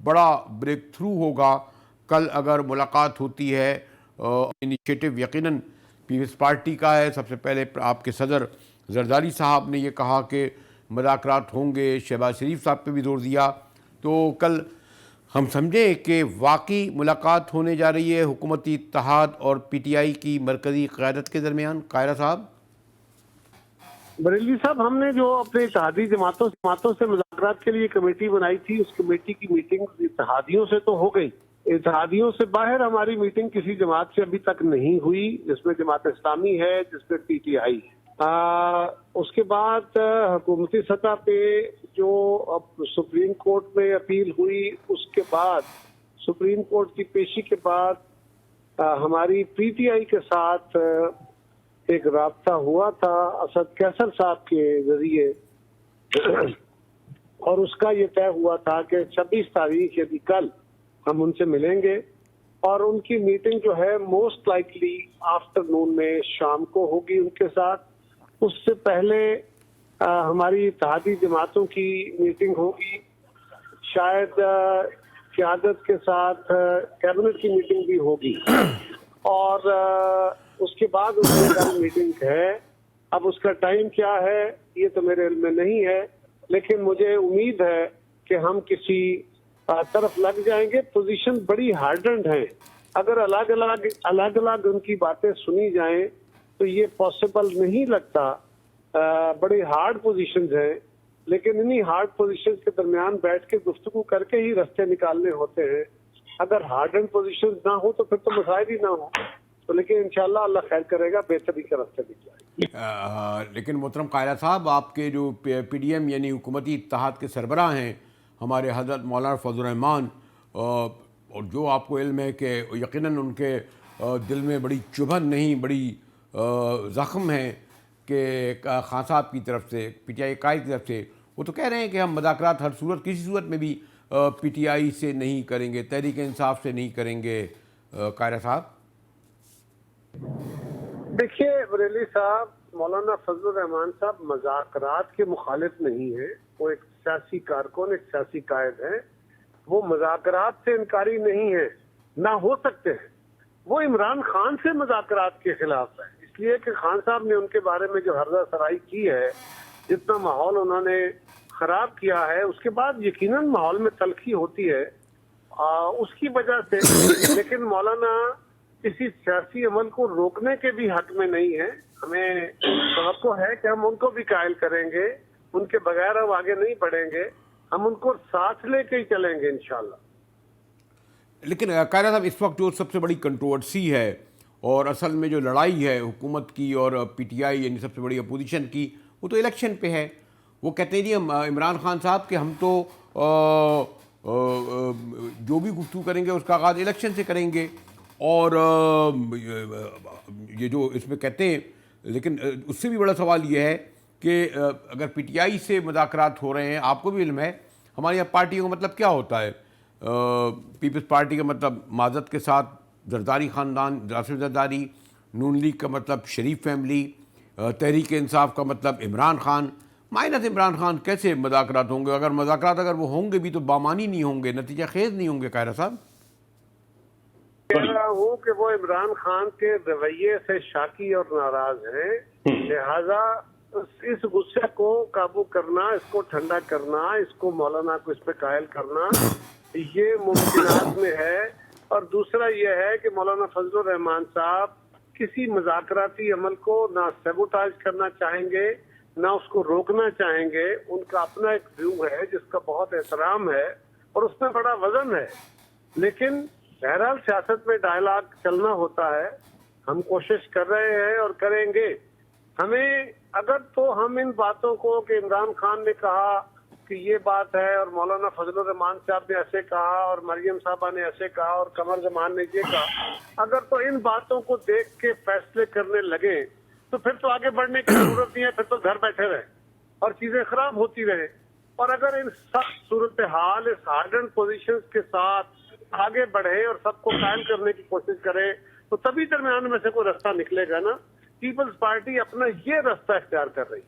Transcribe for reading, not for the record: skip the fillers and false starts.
بڑا break through ہوگا کل اگر ملاقات ہوتی ہے. انیشیٹو یقیناً پیپلز پارٹی کا ہے. سب سے پہلے آپ کے صدر زرداری صاحب نے یہ کہا کہ مذاکرات ہوں گے، شہباز شریف صاحب پہ بھی زور دیا. تو کل ہم سمجھیں کہ واقعی ملاقات ہونے جا رہی ہے حکومتی اتحاد اور پی ٹی آئی کی مرکزی قیادت کے درمیان. قاہرہ صاحب. بریلوی صاحب، ہم نے جو اپنے اتحادی جماعتوں سے مذاکرات کے لیے کمیٹی بنائی تھی، اس کمیٹی کی میٹنگ اتحادیوں سے تو ہو گئی. اتحادیوں سے باہر ہماری میٹنگ کسی جماعت سے ابھی تک نہیں ہوئی، جس میں جماعت اسلامی ہے، جس میں پی ٹی آئی ہے. اس کے بعد حکومتی سطح پہ جو اب سپریم کورٹ میں اپیل ہوئی، اس کے بعد سپریم کورٹ کی پیشی کے بعد ہماری پی ٹی آئی کے ساتھ ایک رابطہ ہوا تھا اسد کیسر صاحب کے ذریعے، اور اس کا یہ طے ہوا تھا کہ 26 تاریخ یعنی کل ہم ان سے ملیں گے، اور ان کی میٹنگ جو ہے موسٹ لائکلی آفٹر نون میں شام کو ہوگی ان کے ساتھ. اس سے پہلے ہماری اتحادی جماعتوں کی میٹنگ ہوگی، شاید قیادت کے ساتھ کیبنٹ کی میٹنگ بھی ہوگی، اور اس کے بعد اس میں کل میٹنگ ہے. اب اس کا ٹائم کیا ہے یہ تو میرے علم میں نہیں ہے، لیکن مجھے امید ہے کہ ہم کسی طرف لگ جائیں گے. پوزیشن بڑی ہارڈنڈ ہے، اگر الگ الگ ان کی باتیں سنی جائیں تو یہ پاسبل نہیں لگتا. بڑی ہارڈ پوزیشنز ہیں، لیکن انہی ہارڈ پوزیشنز کے درمیان بیٹھ کے گفتگو کر کے ہی رستے نکالنے ہوتے ہیں. اگر ہارڈنڈ پوزیشنز نہ ہو تو پھر تو مسائل ہی نہ ہو. تو لیکن انشاءاللہ اللہ خیر کرے گا، بہتری کے راستے نکلائے گا. لیکن محترم قاہرہ صاحب، آپ کے جو پی ڈی ایم یعنی حکومتی اتحاد کے سربراہ ہیں ہمارے حضرت مولانا فضل الرحمان، اور جو آپ کو علم ہے کہ یقیناً ان کے دل میں بڑی چبھن نہیں، بڑی زخم ہے کہ خان صاحب کی طرف سے، پی ٹی آئی قائد کی طرف سے، وہ تو کہہ رہے ہیں کہ ہم مذاکرات ہر صورت کسی صورت میں بھی پی ٹی آئی سے نہیں کریں گے، تحریک انصاف سے نہیں کریں گے. قاہرہ صاحب. دیکھیے بریلوی صاحب، مولانا فضل الرحمان صاحب مذاکرات کے مخالف نہیں ہیں. وہ ایک سیاسی کارکن، ایک سیاسی قائد ہیں. وہ مذاکرات سے انکاری نہیں ہے، نہ ہو سکتے ہیں. وہ عمران خان سے مذاکرات کے خلاف ہے، اس لیے کہ خان صاحب نے ان کے بارے میں جو ہرزہ سرائی کی ہے، جتنا ماحول انہوں نے خراب کیا ہے، اس کے بعد یقیناً ماحول میں تلخی ہوتی ہے اس کی وجہ سے. لیکن مولانا کسی سیاسی عمل کو روکنے کے بھی حق میں نہیں ہے. ہمیں توقع ہے کہ ہم ان کو بھی قائل کریں گے، ان کے بغیر ہم آگے نہیں بڑھیں گے. ہم ان کو ساتھ لے کے ہی چلیں گے انشاءاللہ. لیکن قاہرہ صاحب، اس وقت جو سب سے بڑی کنٹروورسی ہے اور اصل میں جو لڑائی ہے حکومت کی اور پی ٹی آئی یعنی سب سے بڑی اپوزیشن کی، وہ تو الیکشن پہ ہے. وہ کہتے ہیں جی عمران خان صاحب کہ ہم تو جو بھی گفتگو کریں گے اس کا آغاز الیکشن سے کریں گے، اور یہ جو اس میں کہتے ہیں. لیکن اس سے بھی بڑا سوال یہ ہے کہ اگر پی ٹی آئی سے مذاکرات ہو رہے ہیں، آپ کو بھی علم ہے ہمارے یہاں پارٹیوں کا مطلب کیا ہوتا ہے. پیپلز پارٹی کا مطلب معذرت کے ساتھ زرداری خاندان، راشد زرداری. نون لیگ کا مطلب شریف فیملی. تحریک انصاف کا مطلب عمران خان. مائنس عمران خان کیسے مذاکرات ہوں گے؟ اگر مذاکرات وہ ہوں گے بھی تو بامانی نہیں ہوں گے، نتیجہ خیز نہیں ہوں گے. قاہرہ صاحب. کہہ رہا ہوں کہ وہ عمران خان کے رویے سے شاکی اور ناراض ہیں، لہذا اس غصے کو قابو کرنا، اس کو ٹھنڈا کرنا، اس کو مولانا کو اس پہ قائل کرنا یہ ممکنات میں ہے. اور دوسرا یہ ہے کہ مولانا فضل الرحمان صاحب کسی مذاکراتی عمل کو نہ سیبوٹاج کرنا چاہیں گے، نہ اس کو روکنا چاہیں گے. ان کا اپنا ایک ویو ہے جس کا بہت احترام ہے اور اس میں بڑا وزن ہے. لیکن بہرحال سیاست میں ڈائلاگ چلنا ہوتا ہے. ہم کوشش کر رہے ہیں اور کریں گے. ہمیں اگر تو ہم ان باتوں کو کہ عمران خان نے کہا کہ یہ بات ہے اور مولانا فضل الرحمان صاحب نے ایسے کہا اور مریم صاحبہ نے ایسے کہا اور قمر زمان نے یہ کہا، اگر تو ان باتوں کو دیکھ کے فیصلے کرنے لگے تو پھر تو آگے بڑھنے کی ضرورت نہیں ہے، پھر تو گھر بیٹھے رہے اور چیزیں خراب ہوتی رہے. اور اگر ان سخت صورتحال، اس ہارڈنڈ پوزیشنز کے ساتھ آگے بڑھے اور سب کو قائل کرنے کی کوشش کرے تو تبھی درمیان میں سے کوئی راستہ نکلے گا نا. پیپلز پارٹی اپنا یہ راستہ اختیار کر رہی ہے.